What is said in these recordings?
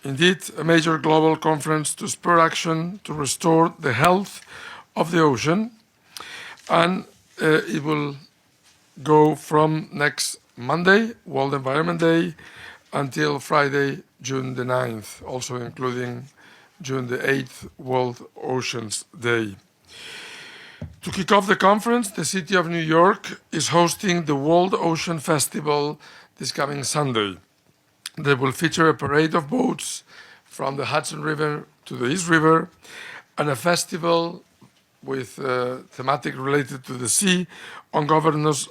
indeed a major global conference to spur action to restore the health of the ocean, and it will go from next Monday, World Environment Day, until Friday, June the 9th, also including June the 8th, World Oceans Day. To kick off the conference, the city of New York is hosting the World Ocean Festival this coming Sunday. They will feature a parade of boats from the Hudson River to the East River and a festival with thematic related to the sea on Governor's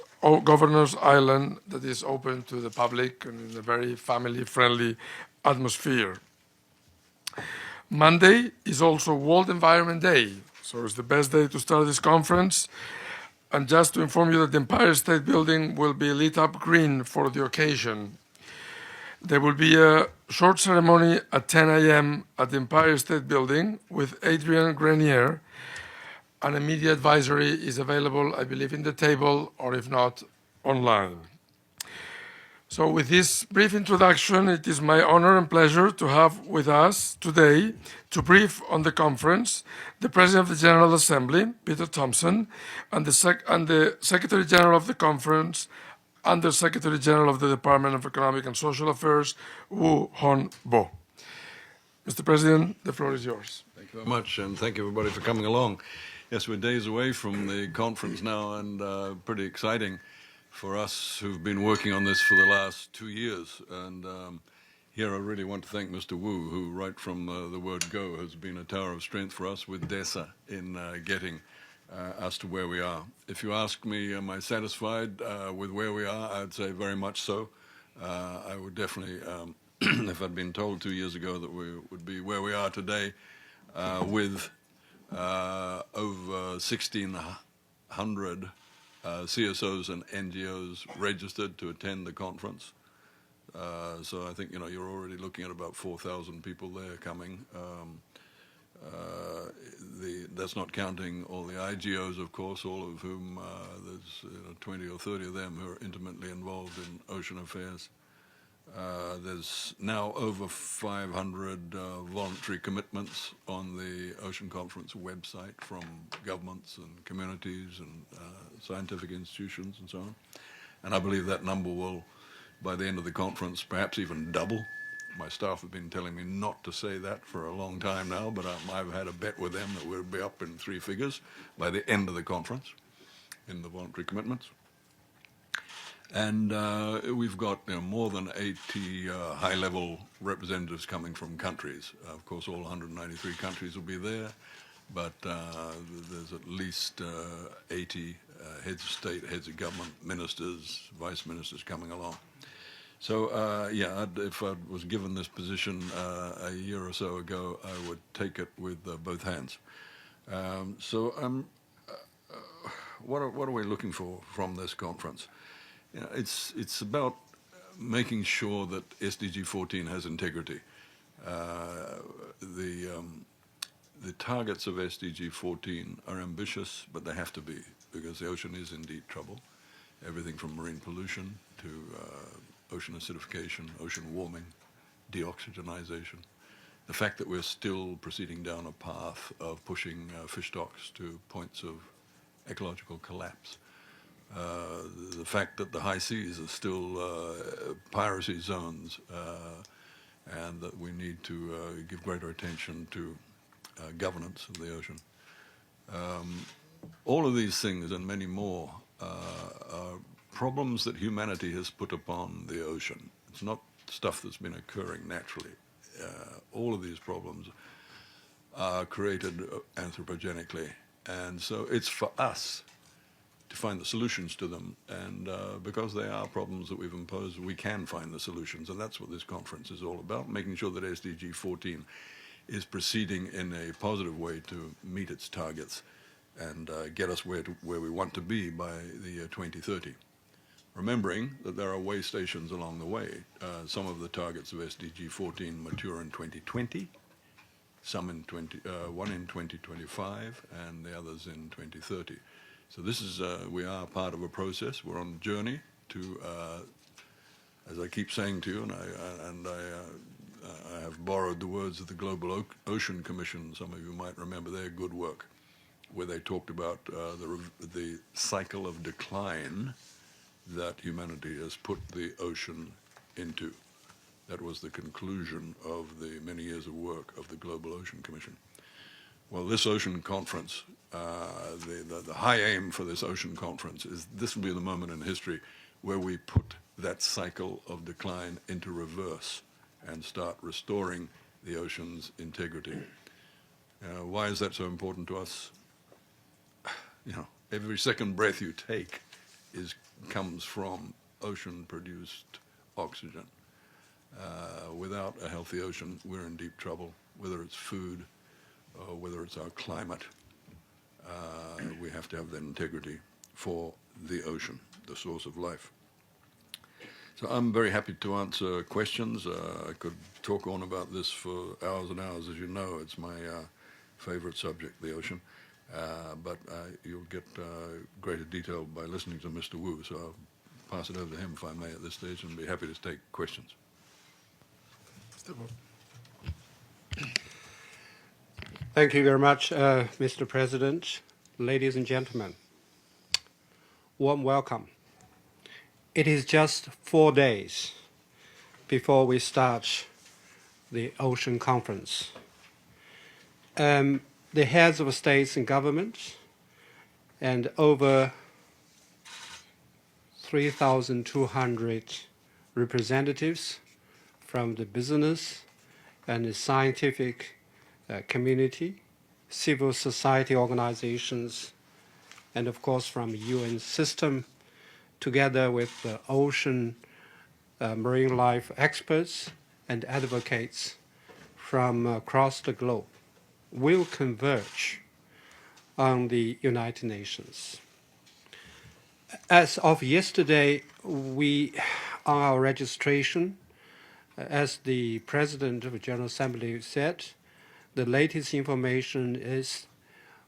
Island that is open to the public and in a very family-friendly atmosphere. Monday is also World Environment Day, so it's the best day to start this conference. And just to inform you that the Empire State Building will be lit up green for the occasion. There will be a short ceremony at 10 a.m. at the Empire State Building with Adrian Grenier, and a media advisory is available, I believe, in the table, or if not, online. So with this brief introduction, it is my honor and pleasure to have with us today to brief on the conference the President of the General Assembly, Peter Thompson, and the Secretary General of the conference, Under Secretary General of the Department of Economic and Social Affairs, Wu Hon Bo. Mr. President, the floor is yours. Thank you very much, and thank you everybody for coming along. Yes, we're days away from the conference now, and pretty exciting for us who've been working on this for the last 2 years. And here I really want to thank Mr. Wu, who right from the word go has been a tower of strength for us with DESA in getting us to where we are. If you ask me, am I satisfied with where we are, I'd say very much so. I would definitely, if I'd been told 2 years ago that we would be where we are today with over 1,600 CSOs and NGOs registered to attend the conference. So I think, you're already looking at about 4,000 people there coming. That's not counting all the IGOs, of course, all of whom there's 20 or 30 of them who are intimately involved in ocean affairs. There's now over 500 voluntary commitments on the Ocean Conference website from governments and communities and scientific institutions and so on. And I believe that number will, by the end of the conference, perhaps even double. My staff have been telling me not to say that for a long time now, but I've had a bet with them that we'll be up in 3 figures by the end of the conference in the voluntary commitments. And we've got more than 80 high-level representatives coming from countries. Of course, all 193 countries will be there, but there's at least 80 heads of state, heads of government, ministers, vice ministers coming along. So, if I was given this position a year or so ago, I would take it with both hands. What are we looking for from this conference? It's about making sure that SDG 14 has integrity. The targets of SDG 14 are ambitious, but they have to be, because the ocean is in deep trouble. Everything from marine pollution to ocean acidification, ocean warming, deoxygenization. The fact that we're still proceeding down a path of pushing fish stocks to points of ecological collapse. The fact that the high seas are still piracy zones, and that we need to give greater attention to governance of the ocean. All of these things and many more are problems that humanity has put upon the ocean. It's not stuff that's been occurring naturally. All of these problems are created anthropogenically, and so it's for us to find the solutions to them, and because they are problems that we've imposed, we can find the solutions, and that's what this conference is all about, making sure that SDG 14 is proceeding in a positive way to meet its targets and get us where we want to be by the year 2030. Remembering that there are way stations along the way. Some of the targets of SDG 14 mature in 2020, one in 2025, and the others in 2030. So this is, we are part of a process. We're on a journey to, as I keep saying to you, and I I have borrowed the words of the Global Ocean Commission. Some of you might remember their good work, where they talked about the cycle of decline that humanity has put the ocean into. That was the conclusion of the many years of work of the Global Ocean Commission. Well, this ocean conference, the high aim for this ocean conference is this will be the moment in history where we put that cycle of decline into reverse and start restoring the ocean's integrity. Why is that so important to us? You know, every second breath you take comes from ocean-produced oxygen. Without a healthy ocean, we're in deep trouble, whether it's food or whether it's our climate. We have to have that integrity for the ocean, the source of life. So I'm very happy to answer questions. I could talk on about this for hours and hours. As you know, it's my favorite subject, the ocean. But you'll get greater detail by listening to Mr. Wu. So I'll pass it over to him, if I may, at this stage, and be happy to take questions. Mr. Wu. Thank you very much, Mr. President. Ladies and gentlemen, warm welcome. It is just 4 days before we start the Ocean Conference. The heads of states and governments and over 3,200 representatives from the business and the scientific community, civil society organizations, and of course from the UN system, together with the ocean marine life experts and advocates from across the globe, will converge on the United Nations. As of yesterday, on our registration, as the President of the General Assembly said, the latest information is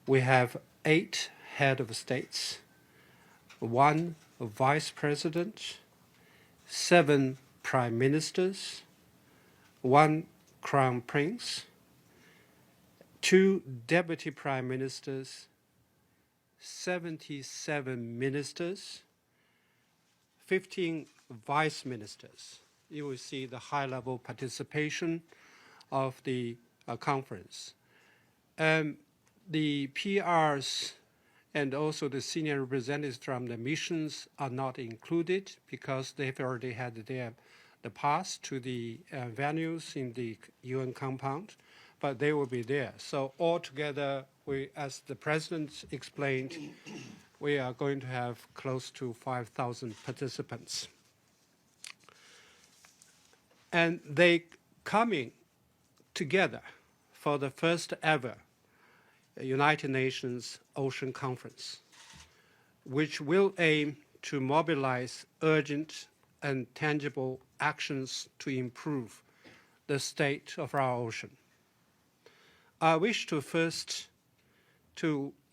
we have 8 head of states, 1 vice president, 7 prime ministers, 1 crown prince, 2 deputy prime ministers, 77 ministers, 15 vice ministers. You will see the high-level participation of the conference. The PRs and also the senior representatives from the missions are not included because they've already had the pass to the venues in the UN compound, but they will be there. So altogether, as the President explained, we are going to have close to 5,000 participants. And they coming together for the first ever United Nations Ocean Conference, which will aim to mobilize urgent and tangible actions to improve the state of our ocean. I wish to first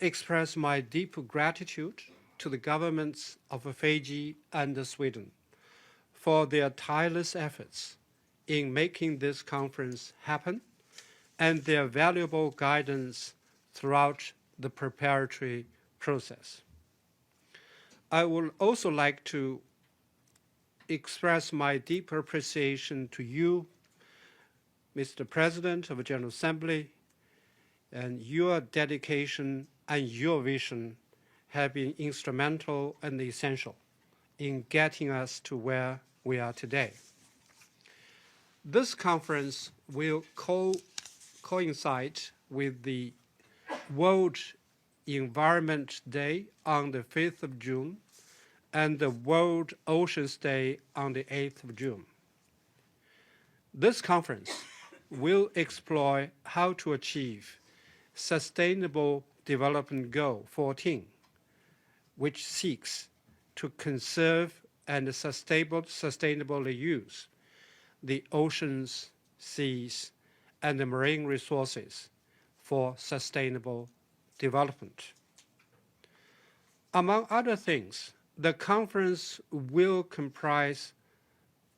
express my deep gratitude to the governments of Fiji and Sweden for their tireless efforts in making this conference happen and their valuable guidance throughout the preparatory process. I would also like to express my deep appreciation to you, Mr. President of the General Assembly, and your dedication and your vision have been instrumental and essential in getting us to where we are today. This conference will coincide with the World Environment Day on the 5th of June and the World Oceans Day on the 8th of June. This conference will explore how to achieve Sustainable Development Goal 14, which seeks to conserve and sustainably use the oceans, seas, and the marine resources for sustainable development. Among other things, the conference will comprise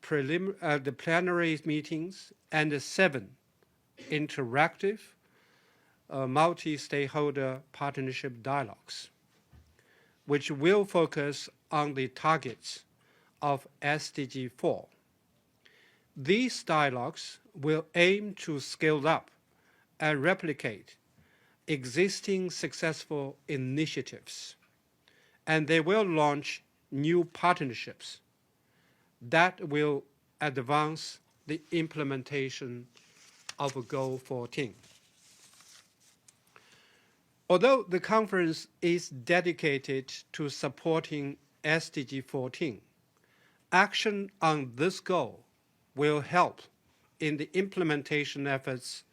the plenary meetings, and 7 interactive multi-stakeholder partnership dialogues, which will focus on the targets of SDG 4. These dialogues will aim to scale up and replicate existing successful initiatives, and they will launch new partnerships that will advance the implementation of Goal 14. Although the conference is dedicated to supporting SDG 14, action on this goal will help in the implementation efforts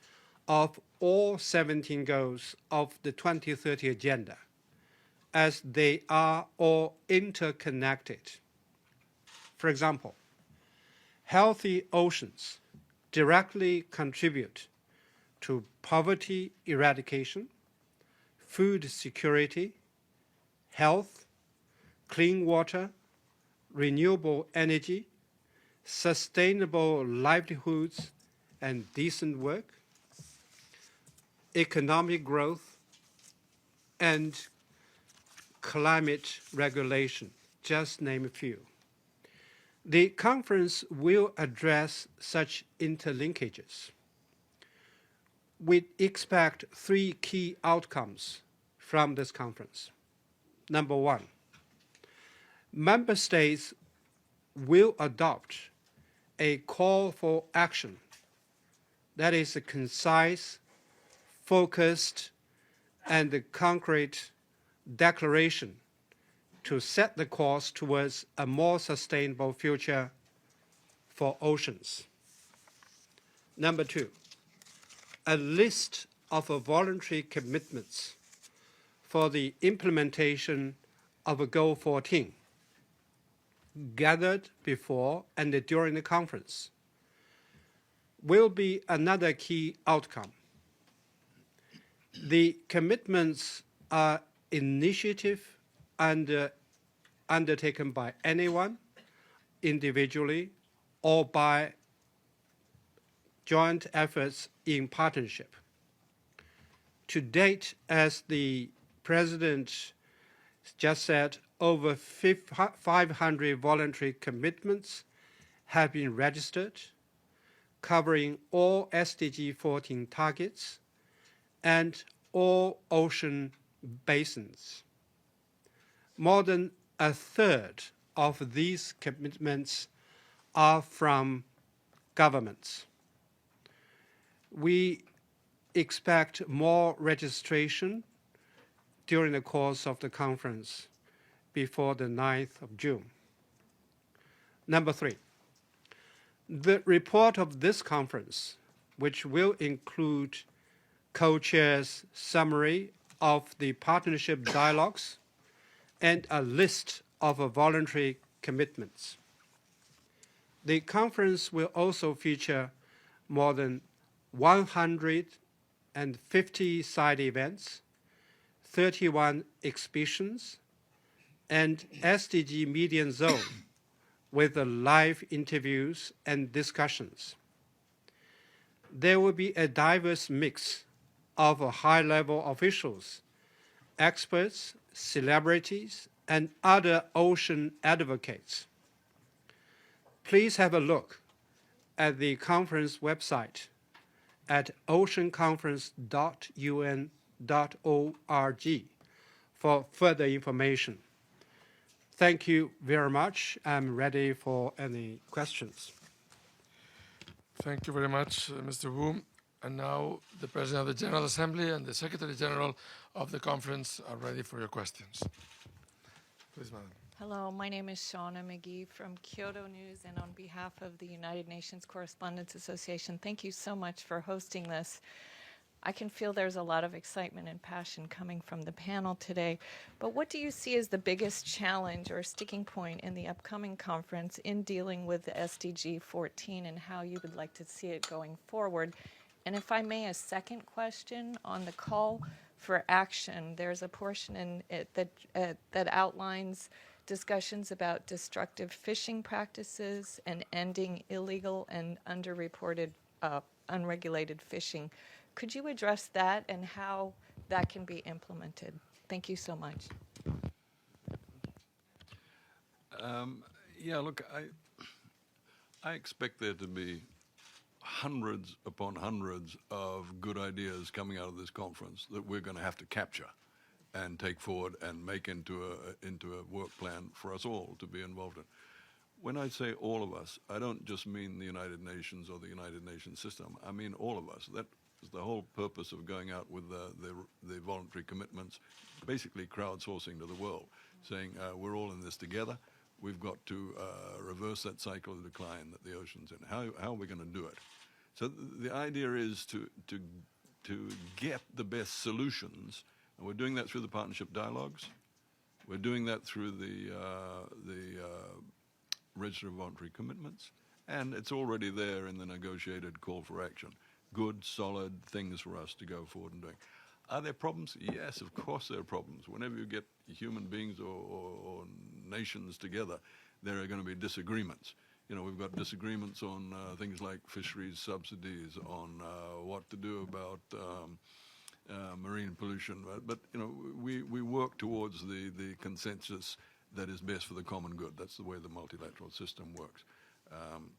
of all 17 goals of the 2030 Agenda, as they are all interconnected. For example, healthy oceans directly contribute to poverty eradication, food security, health, clean water, renewable energy, sustainable livelihoods and decent work, economic growth, and climate regulation, just name a few. The conference will address such interlinkages. We expect 3 key outcomes from this conference. Number 1, member states will adopt a call for action that is a concise, focused, and concrete declaration to set the course towards a more sustainable future for oceans. Number 2, a list of voluntary commitments for the implementation of Goal 14 gathered before and during the conference will be another key outcome. The commitments are initiative and undertaken by anyone, individually, or by joint efforts in partnership. To date, as the President just said, over 500 voluntary commitments have been registered, covering all SDG 14 targets and all ocean basins. More than a third of these commitments are from governments. We expect more registration during the course of the conference before the 9th of June. Number 3, the report of this conference, which will include co-chair's summary of the partnership dialogues and a list of voluntary commitments. The conference will also feature more than 150 side events, 31 exhibitions, and SDG Median Zone with live interviews and discussions. There will be a diverse mix of high-level officials, experts, celebrities, and other ocean advocates. Please have a look at the conference website at oceanconference.un.org for further information. Thank you very much. I'm ready for any questions. Thank you very much, Mr. Wu. And now the President of the General Assembly and the Secretary General of the conference are ready for your questions. Please, Madam. Hello, my name is Shauna McGee from Kyoto News, and on behalf of the United Nations Correspondents Association, thank you so much for hosting this. I can feel there's a lot of excitement and passion coming from the panel today, but what do you see as the biggest challenge or sticking point in the upcoming conference in dealing with the SDG 14 and how you would like to see it going forward? And if I may, a second question on the call for action. There's a portion in it that outlines discussions about destructive fishing practices and ending illegal and underreported, unregulated fishing. Could you address that and how that can be implemented? Thank you so much. Yeah, look, I expect there to be hundreds upon hundreds of good ideas coming out of this conference that we're going to have to capture and take forward and make into a work plan for us all to be involved in. When I say all of us, I don't just mean the United Nations or the United Nations system. I mean all of us. That is the whole purpose of going out with the voluntary commitments, basically crowdsourcing to the world, saying we're all in this together. We've got to reverse that cycle of decline that the ocean's in. How are we going to do it? So the idea is to get the best solutions, and we're doing that through the partnership dialogues. We're doing that through the Register of Voluntary Commitments, and it's already there in the negotiated call for action. Good, solid things for us to go forward and doing. Are there problems? Yes, of course there are problems. Whenever you get human beings or nations together, there are going to be disagreements. You know, we've got disagreements on things like fisheries subsidies, on what to do about marine pollution. But you know, we work towards the consensus that is best for the common good. That's the way the multilateral system works.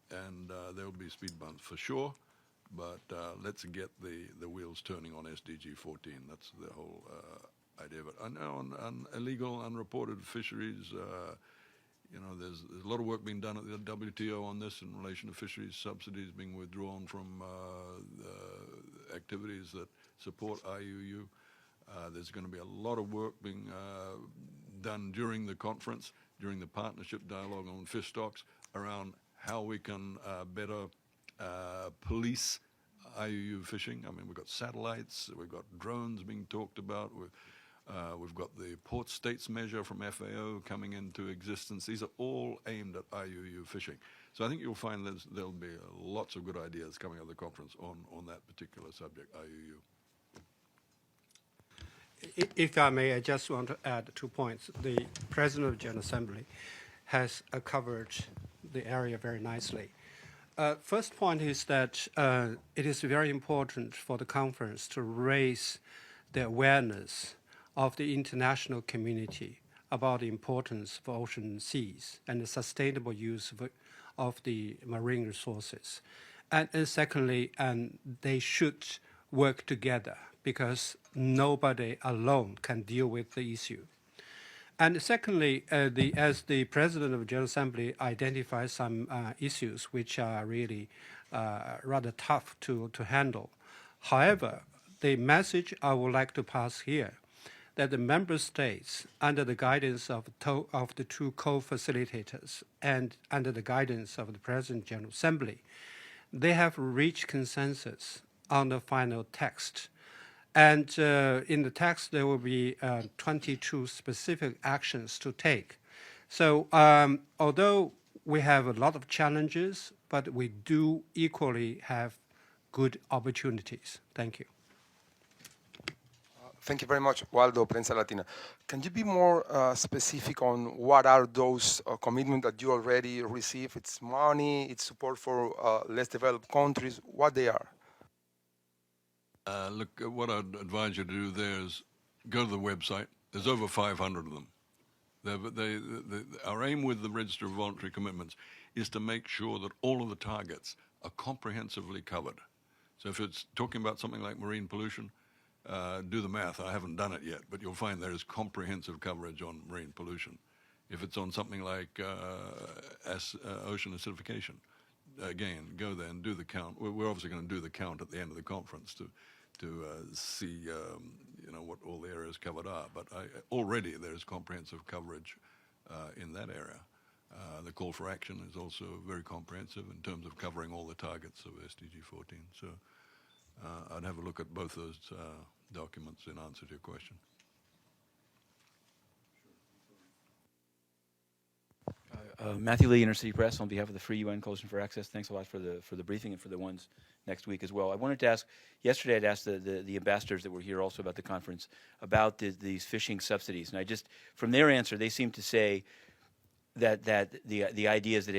There'll be speed bumps for sure. But let's get the wheels turning on SDG 14. That's the whole idea of it. On illegal, unreported fisheries, you know, there's a lot of work being done at the WTO on this in relation to fisheries subsidies being withdrawn from activities that support IUU. There's going to be a lot of work being done during the conference, during the partnership dialogue on fish stocks, around how we can better police IUU fishing. I mean, we've got satellites, we've got drones being talked about, we've got the port states measure from FAO coming into existence. These are all aimed at IUU fishing. So I think you'll find there'll be lots of good ideas coming out of the conference on that particular subject, IUU. If I may, I just want to add 2 points. The President of the General Assembly has covered the area very nicely. First point is that it is very important for the conference to raise the awareness of the international community about the importance of ocean seas and the sustainable use of the marine resources. And secondly, they should work together because nobody alone can deal with the issue. And secondly, as the President of the General Assembly identifies some issues which are really rather tough to handle. However, the message I would like to pass here, that the member states, under the guidance of the 2 co-facilitators and under the guidance of the President of the General Assembly, they have reached consensus on the final text. And in the text, there will be 22 specific actions to take. So although we have a lot of challenges, but we do equally have good opportunities. Thank you. Thank you very much, Waldo, Prensa Latina. Can you be more specific on what are those commitments that you already received? It's money, it's support for less developed countries, what they are? Look, what I'd advise you to do there is go to the website. There's over 500 of them. Our aim with the Register of Voluntary Commitments is to make sure that all of the targets are comprehensively covered. So if it's talking about something like marine pollution, do the math. I haven't done it yet, but you'll find there is comprehensive coverage on marine pollution. If it's on something like ocean acidification, again, go there and do the count. We're obviously going to do the count at the end of the conference to see you know, what all the areas covered are. But already there is comprehensive coverage in that area. The call for action is also very comprehensive in terms of covering all the targets of SDG 14. So I'd have a look at both those documents in answer to your question. Matthew Lee, Inner City Press, on behalf of the Free UN Coalition for Access. Thanks a lot for the briefing and for the ones next week as well. I wanted to ask, yesterday I'd asked the ambassadors that were here also about the conference about these fishing subsidies. And I just, from their answer, they seem to say that the idea is that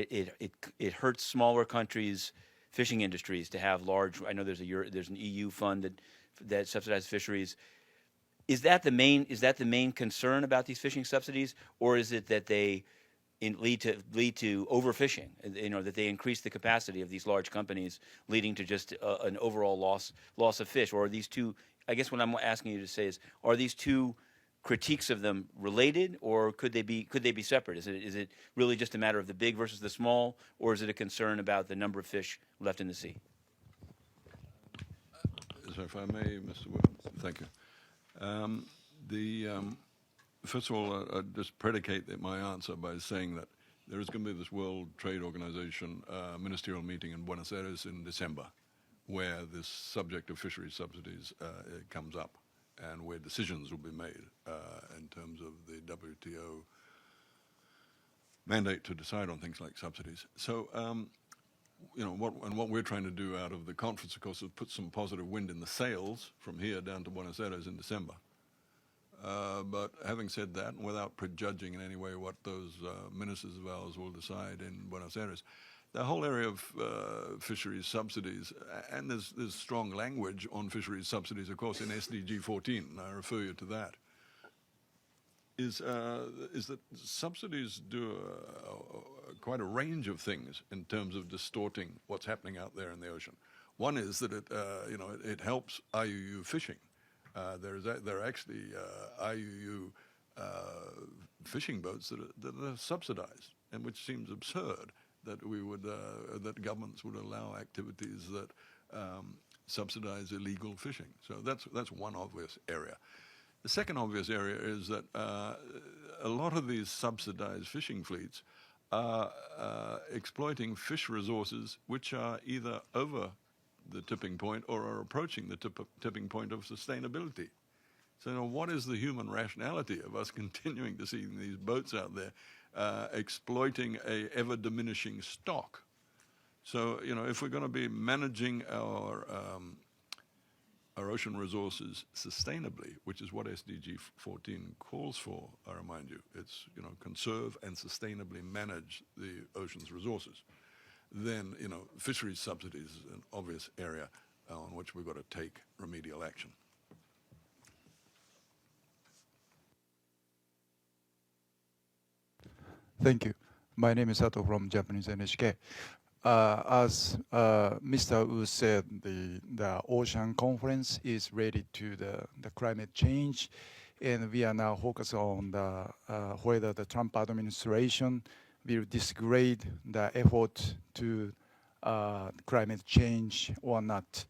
it hurts smaller countries' fishing industries to have large. I know there's an EU fund that subsidizes fisheries. Is that the main concern about these fishing subsidies, or is it that they lead to overfishing? That they increase the capacity of these large companies, leading to just an overall loss of fish? Or are these two? I guess what I'm asking you to say is, are these two critiques of them related, or could they be separate? Is it really just a matter of the big versus the small, or is it a concern about the number of fish left in the sea? So if I may, Mr. Wood, thank you. First of all, I'd just predicate my answer by saying that there is going to be this World Trade Organization ministerial meeting in Buenos Aires in December, where this subject of fisheries subsidies comes up, and where decisions will be made in terms of the WTO mandate to decide on things like subsidies. So, what we're trying to do out of the conference, of course, is put some positive wind in the sails from here down to Buenos Aires in December. But having said that, and without prejudging in any way what those ministers of ours will decide in Buenos Aires, the whole area of fisheries subsidies, and there's strong language on fisheries subsidies, of course, in SDG 14, and I refer you to that, is that subsidies do quite a range of things in terms of distorting what's happening out there in the ocean. One is that it helps IUU fishing. There are actually IUU fishing boats that are subsidized, and which seems absurd that that governments would allow activities that subsidize illegal fishing. So that's one obvious area. The second obvious area is that a lot of these subsidized fishing fleets are exploiting fish resources which are either over the tipping point or are approaching the tipping point of sustainability. So what is the human rationality of us continuing to see these boats out there exploiting a ever-diminishing stock? So, if we're going to be managing our ocean resources sustainably, which is what SDG 14 calls for, I remind you, it's, conserve and sustainably manage the ocean's resources, then, fisheries subsidies is an obvious area on which we've got to take remedial action. Thank you. My name is Sato from Japanese NHK. As Mr. Wu said, the ocean conference is related to the climate change, and we are now focused on whether the Trump administration will disgrade the effort to climate change or not.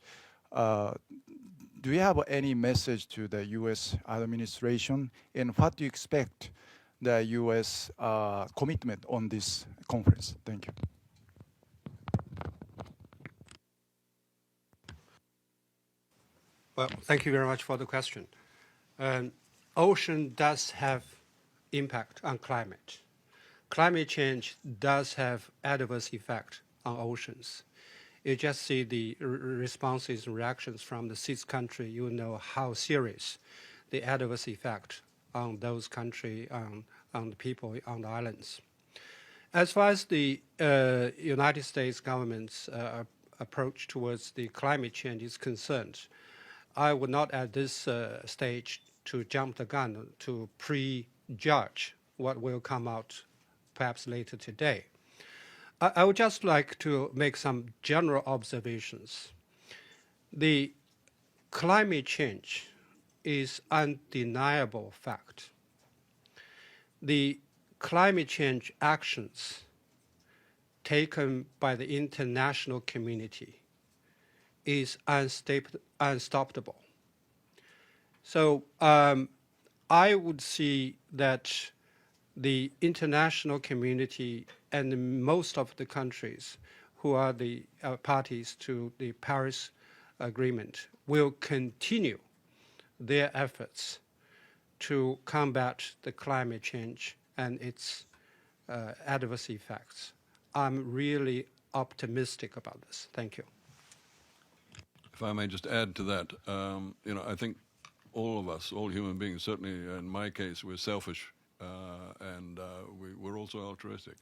Do you have any message to the U.S. administration, and what do you expect the U.S. commitment on this conference? Thank you. Well, thank you very much for the question. Ocean does have impact on climate. Climate change does have adverse effect on oceans. You just see the responses and reactions from the 6th country, you know how serious the adverse effect on those countries, on the people on the islands. As far as the United States government's approach towards the climate change is concerned, I would not at this stage to jump the gun to prejudge what will come out perhaps later today. I would just like to make some general observations. The climate change is undeniable fact. The climate change actions taken by the international community is unstoppable. So I would see that the international community and most of the countries who are the parties to the Paris Agreement will continue their efforts to combat the climate change and its adverse effects. I'm really optimistic about this. Thank you. If I may just add to that, I think all of us, all human beings, certainly in my case, we're selfish, and we're all also altruistic.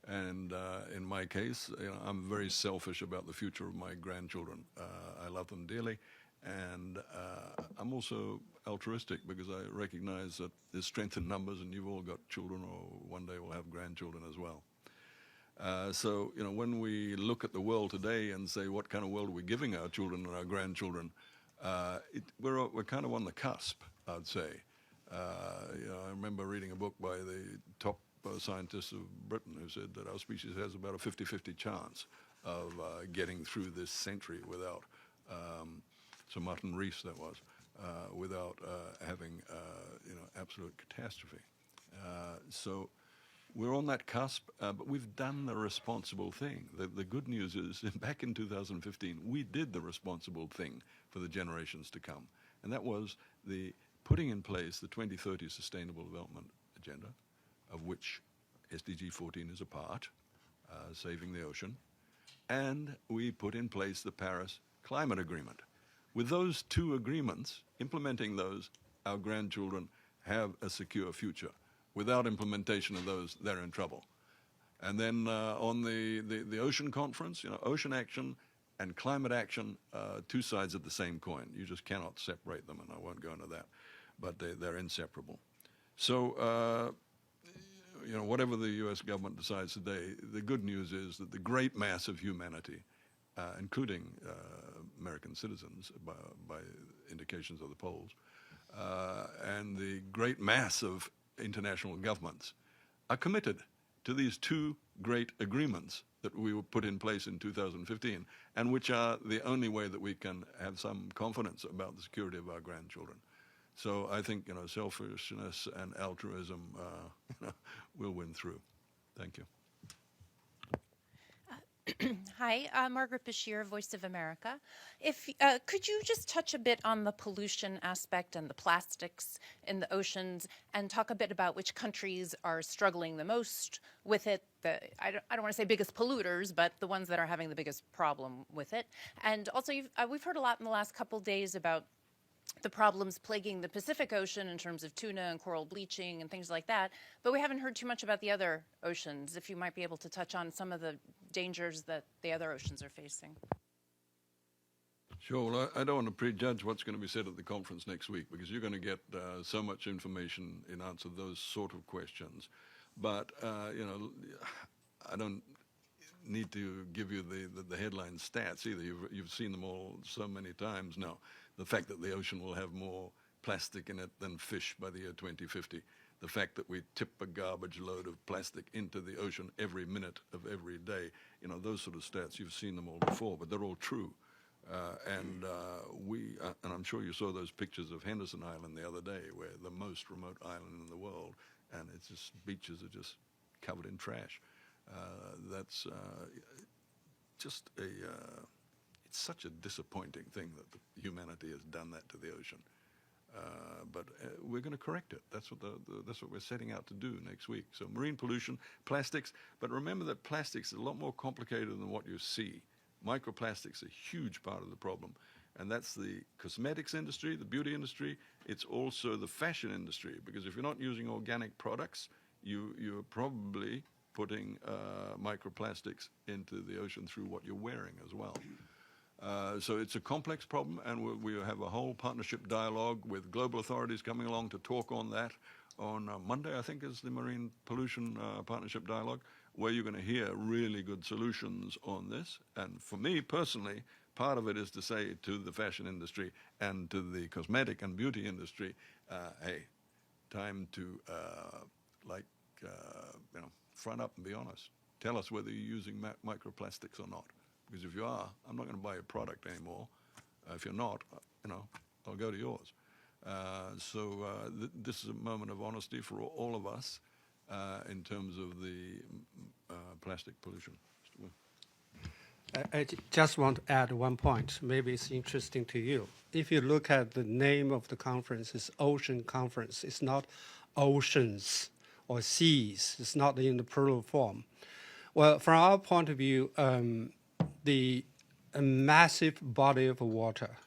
And in my case, I'm very selfish about the future of my grandchildren. I love them dearly, and I'm also altruistic because I recognize that there's strength in numbers, and you've all got children, or one day will have grandchildren as well. So, when we look at the world today and say, what kind of world are we giving our children and our grandchildren, we're kind of on the cusp, I'd say. I remember reading a book by the top scientists of Britain who said that our species has about a 50-50 chance of getting through this century without, Sir Martin Rees that was, without having, absolute catastrophe. So we're on that cusp, but we've done the responsible thing. The good news is, back in 2015, we did the responsible thing for the generations to come, and that was the putting in place the 2030 Sustainable Development Agenda, of which SDG 14 is a part, saving the ocean, and we put in place the Paris Climate Agreement. With those two agreements, implementing those, our grandchildren have a secure future. Without implementation of those, they're in trouble. And then on the ocean conference, ocean action and climate action, two sides of the same coin. You just cannot separate them, and I won't go into that, but they're inseparable. So, whatever the U.S. government decides today, the good news is that the great mass of humanity, including American citizens by indications of the polls, and the great mass of international governments are committed to these two great agreements that we put in place in 2015, and which are the only way that we can have some confidence about the security of our grandchildren. So I think, selfishness and altruism will win through. Thank you. Hi, Margaret Bashir, Voice of America. Could you just touch a bit on the pollution aspect and the plastics in the oceans, and talk a bit about which countries are struggling the most with it? I don't want to say biggest polluters, but the ones that are having the biggest problem with it. And also, we've heard a lot in the last couple days about the problems plaguing the Pacific Ocean in terms of tuna and coral bleaching and things like that, but we haven't heard too much about the other oceans. If you might be able to touch on some of the dangers that the other oceans are facing. Sure. Well, I don't want to prejudge what's going to be said at the conference next week, because you're going to get so much information in answer to those sort of questions. But, I don't need to give you the headline stats either. You've seen them all so many times now. The fact that the ocean will have more plastic in it than fish by the year 2050. The fact that we tip a garbage load of plastic into the ocean every minute of every day. Those sort of stats, you've seen them all before, but they're all true. And I'm sure you saw those pictures of Henderson Island the other day, where the most remote island in the world, and it's just, beaches are just covered in trash. That's just it's such a disappointing thing that humanity has done that to the ocean. But we're going to correct it. That's what we're setting out to do next week. So marine pollution, plastics, but remember that plastics is a lot more complicated than what you see. Microplastics are a huge part of the problem, and that's the cosmetics industry, the beauty industry. It's also the fashion industry, because if you're not using organic products, you're probably putting microplastics into the ocean through what you're wearing as well. So it's a complex problem, and we have a whole partnership dialogue with global authorities coming along to talk on that. On Monday, I think, is the Marine Pollution Partnership Dialogue, where you're going to hear really good solutions on this. And for me personally, part of it is to say to the fashion industry and to the cosmetic and beauty industry, hey, time to front up and be honest. Tell us whether you're using microplastics or not. Because if you are, I'm not going to buy your product anymore. If you're not, I'll go to yours. This is a moment of honesty for all of us in terms of the plastic pollution. I just want to add one point. Maybe it's interesting to you. If you look at the name of the conference, it's Ocean Conference. It's not oceans or seas. It's not in the plural form. Well, from our point of view, the massive body of water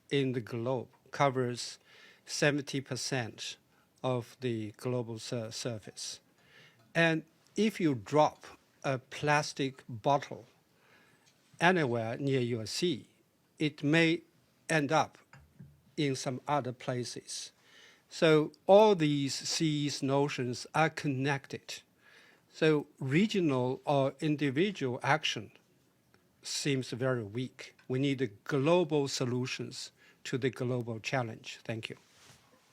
in the globe covers 70% of the global surface. And if you drop a plastic bottle anywhere near your sea, it may end up in some other places. So all these seas and oceans are connected. So regional or individual action seems very weak. We need global solutions to the global challenge. Thank you.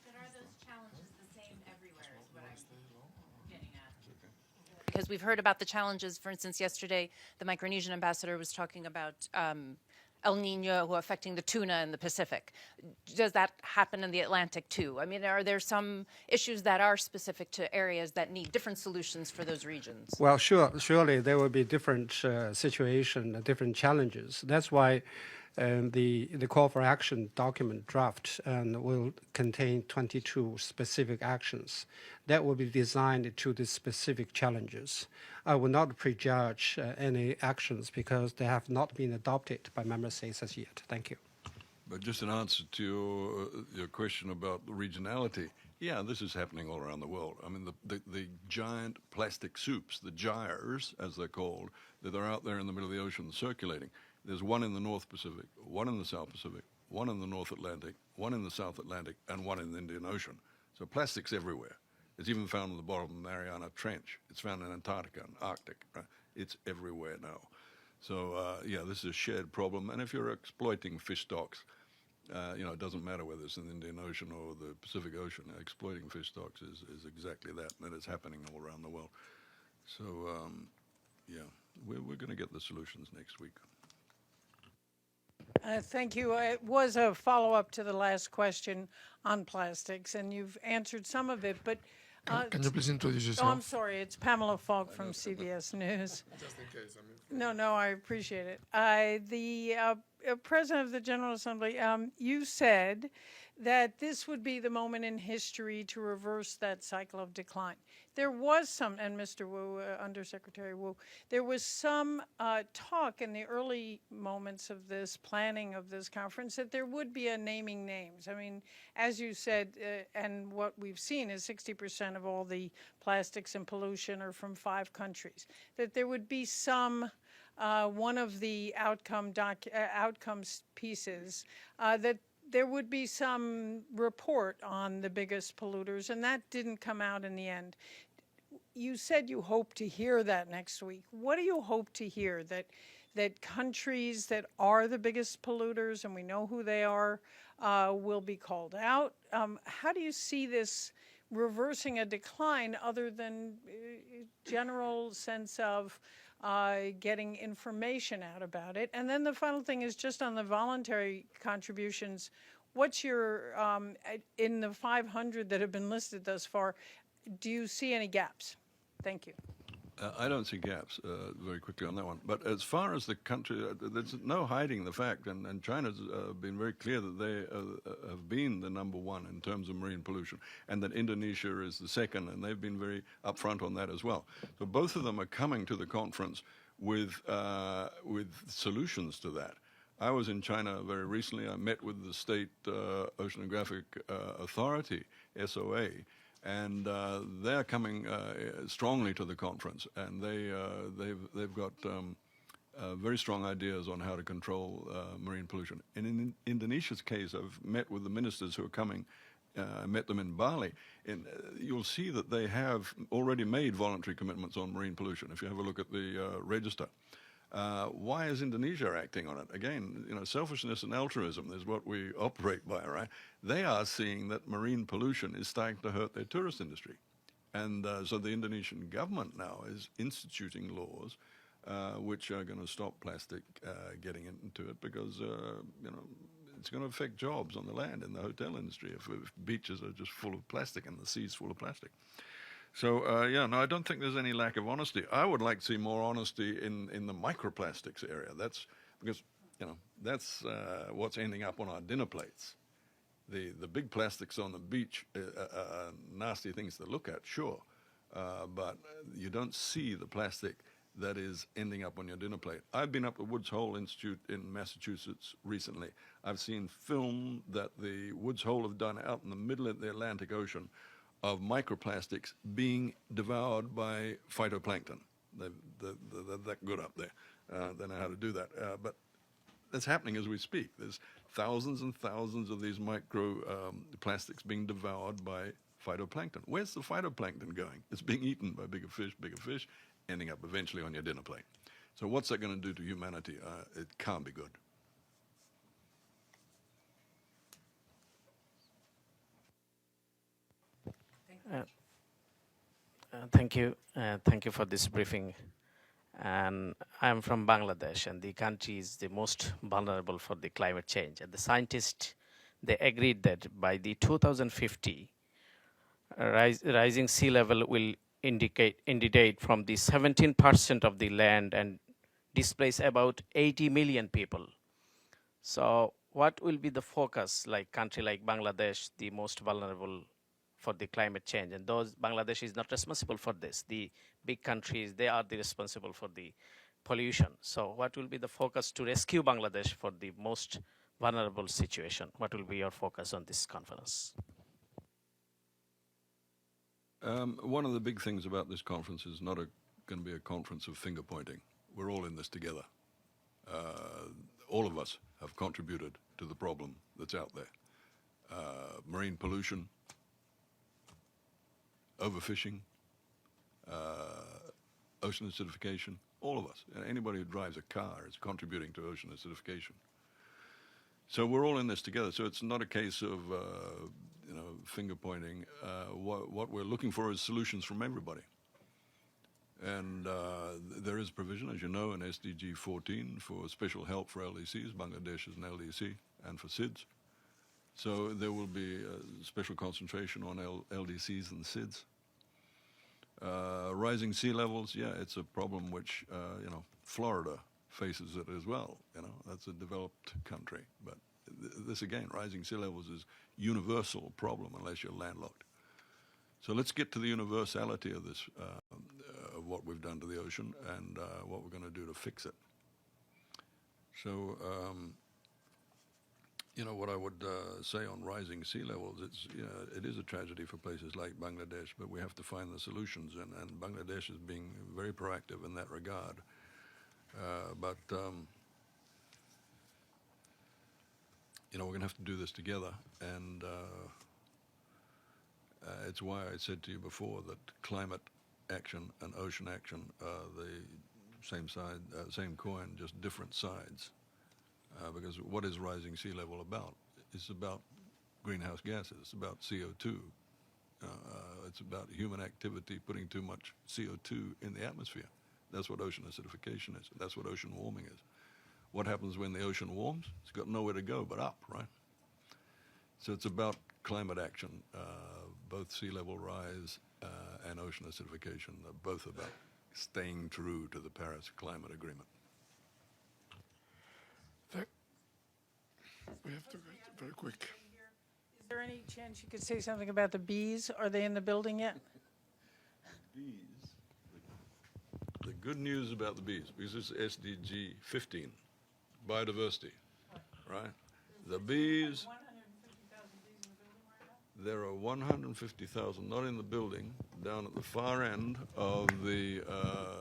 But are those challenges the same everywhere is what I'm getting at? Because we've heard about the challenges. For instance, yesterday, the Micronesian ambassador was talking about El Nino affecting the tuna in the Pacific. Does that happen in the Atlantic too? I mean, are there some issues that are specific to areas that need different solutions for those regions? Well, surely there will be different situation, different challenges. That's why the call for action document draft will contain 22 specific actions that will be designed to the specific challenges. I will not prejudge any actions because they have not been adopted by member states as yet. Thank you. But just an answer to your question about the regionality, yeah, this is happening all around the world. I mean, the giant plastic soups, the gyres, as they're called, that are out there in the middle of the ocean circulating. There's one in the North Pacific, one in the South Pacific, one in the North Atlantic, one in the South Atlantic, and one in the Indian Ocean. So plastic's everywhere. It's even found in the bottom of the Mariana Trench. It's found in Antarctica and Arctic. Right? It's everywhere now. So, yeah, this is a shared problem. And if you're exploiting fish stocks, it doesn't matter whether it's in the Indian Ocean or the Pacific Ocean. Exploiting fish stocks is exactly that, and it's happening all around the world. So, yeah, we're going to get the solutions next week. Thank you. It was a follow-up to the last question on plastics, and you've answered some of it, but... Can you please introduce Oh, yourself? I'm sorry. It's Pamela Falk from CBS News. Just in case. No, I appreciate it. The President of the General Assembly, you said that this would be the moment in history to reverse that cycle of decline. There was some, and Mr. Wu, Undersecretary Wu, there was some talk in the early moments of this planning of this conference that there would be a naming names. I mean, as you said, and what we've seen is 60% of all the plastics and pollution are from 5 countries, that there would be some one of the outcomes pieces that there would be some report on the biggest polluters, and that didn't come out in the end. You said you hope to hear that next week. What do you hope to hear? That countries that are the biggest polluters, and we know who they are, will be called out? How do you see this reversing a decline other than general sense of getting information out about it? And then the final thing is just on the voluntary contributions. What's your, in the 500 that have been listed thus far, do you see any gaps? Thank you. I don't see gaps very quickly on that one. But as far as the country, there's no hiding the fact, and China's been very clear that they have been the #1 in terms of marine pollution, and that Indonesia is the second, and they've been very upfront on that as well. So both of them are coming to the conference with solutions to that. I was in China very recently. I met with the State Oceanographic Authority, SOA, and they're coming strongly to the conference, and they've got very strong ideas on how to control marine pollution. And in Indonesia's case, I've met with the ministers who are coming. I met them in Bali. You'll see that they have already made voluntary commitments on marine pollution. If you have a look at the register. Why is Indonesia acting on it? Again, selfishness and altruism is what we operate by, right? They are seeing that marine pollution is starting to hurt their tourist industry. And so the Indonesian government now is instituting laws which are going to stop plastic getting into it because, it's going to affect jobs on the land in the hotel industry if beaches are just full of plastic and the sea's full of plastic. So, I don't think there's any lack of honesty. I would like to see more honesty in the microplastics area. That's because, that's what's ending up on our dinner plates. The big plastics on the beach are nasty things to look at, sure, but you don't see the plastic that is ending up on your dinner plate. I've been up at Woods Hole Institute in Massachusetts recently. I've seen film that the Woods Hole have done out in the middle of the Atlantic Ocean of microplastics being devoured by phytoplankton. They're that good up there. They know how to do that. But that's happening as we speak. There's thousands and thousands of these microplastics being devoured by phytoplankton. Where's the phytoplankton going? It's being eaten by bigger fish, ending up eventually on your dinner plate. So what's that going to do to humanity? It can't be good. Thank you. Thank you for this briefing. And I'm from Bangladesh, and the country is the most vulnerable for the climate change. And the scientists, they agreed that by the 2050, rising sea level will indicate from the 17% of the land and displace about 80 million people. So what will be the focus, like country like Bangladesh, the most vulnerable for the climate change? And those, Bangladesh is not responsible for this. The big countries, they are the responsible for the pollution. So what will be the focus to rescue Bangladesh for the most vulnerable situation? What will be your focus on this conference? One of the big things about this conference is not going to be a conference of finger pointing. We're all in this together. All of us have contributed to the problem that's out there. Marine pollution, overfishing, ocean acidification, all of us. Anybody who drives a car is contributing to ocean acidification. So we're all in this together. So it's not a case of finger pointing. What we're looking for is solutions from everybody. And there is provision, as you know, in SDG 14 for special help for LDCs. Bangladesh is an LDC, and for SIDS. So there will be a special concentration on LDCs and SIDS. Rising sea levels, yeah, it's a problem which, Florida faces it as well. That's a developed country. But this again, rising sea levels is universal problem unless you're landlocked. So let's get to the universality of this, of what we've done to the ocean and what we're going to do to fix it. So, what I would say on rising sea levels, it is a tragedy for places like Bangladesh, but we have to find the solutions, and Bangladesh is being very proactive in that regard. We're going to have to do this together, and it's why I said to you before that climate action and ocean action are the same side, same coin, just different sides. Because what is rising sea level about? It's about greenhouse gases. It's about CO2. It's about human activity putting too much CO2 in the atmosphere. That's what ocean acidification is. That's what ocean warming is. What happens when the ocean warms? It's got nowhere to go but up, right? So it's about climate action, both sea level rise and ocean acidification. They're both about staying true to the Paris Climate Agreement. We have to go very quick. Is there any chance you could say something about the bees? Are they in the building yet? Bees. The good news about the bees, because this is SDG 15, biodiversity, right? The bees. There are 150,000, not in the building, down at the far end of the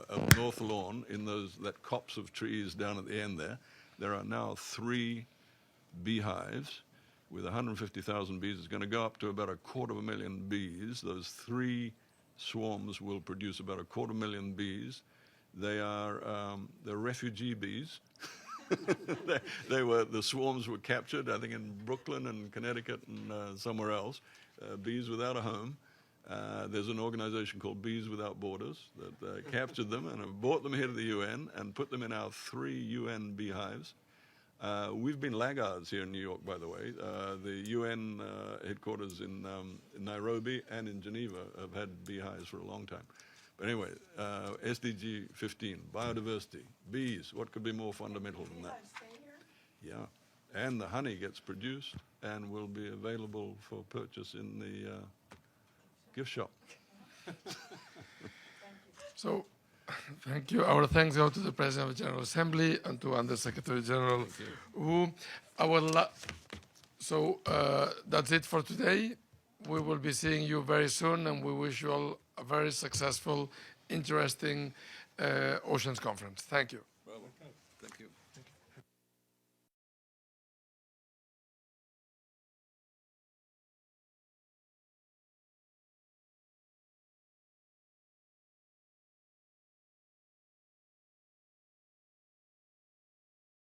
of North Lawn, in that copse of trees down at the end there. There are now 3 beehives with 150,000 bees. It's going to go up to about 250,000 bees. Those 3 swarms will produce about 250,000 bees. They're refugee bees. The swarms were captured, I think, in Brooklyn and Connecticut and somewhere else. Bees without a home. There's an organization called Bees Without Borders that captured them and have brought them here to the UN and put them in our 3 UN beehives. We've been laggards here in New York, by the way. The UN headquarters in Nairobi and in Geneva have had beehives for a long time. But anyway, SDG 15, biodiversity, bees, what could be more fundamental than that? Yeah, and the honey gets produced and will be available for purchase in the gift shop. So, thank you. Our thanks go to the President of the General Assembly and to Undersecretary General Wu. So that's it for today. we will be seeing you very soon, and we wish you all a very successful, interesting Oceans Conference. Thank you.